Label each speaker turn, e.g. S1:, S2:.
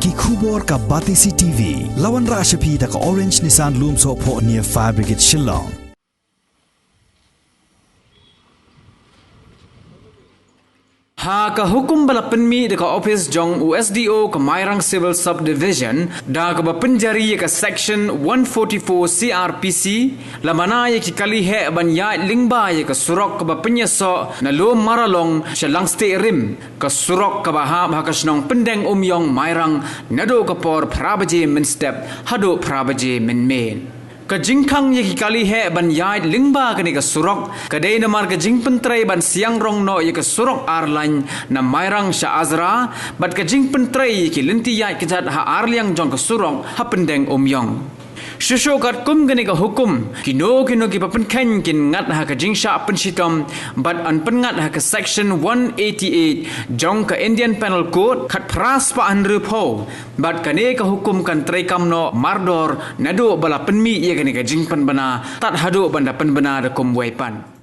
S1: ki khubor ka Batisi TV lawan ra shapi da ka Orange Nissan Loom so pho near Fire Brigade Shillong.
S2: Ha ka hukum balapan mi de ka office jong USDO ka Mairang Civil Subdivision da ka penjari ka section 144 CRPC lamana ye ki kali he ban ya lingba ye ka surok ka penyeso na lo maralong shalang ste rim ka surok ka ha ka snong pendeng umyong Mairang nado ka por prabaje min step hado prabaje min main ka jingkhang ye ki kali he ban yai lingba ka ni ka surok ka dei na mar ka jingpentrai ban siang rong no ye ka surok arlan na Mairang sha azra bat ka jingpentrai ki linti yai ki jat ha arliang jong ka surok ha pendeng umyong Shusho kat kum gani ka hukum kino ki papenkhen kin ngat ha ka jingsha pensitom but an pengat ha ka section 188 jong ka Indian Penal Code khat pras pa an rupho but kane ka hukum kan trai kamno mardor nado bala penmi ye gani ka jingpan bana tat hado banda pen bana da kum waipan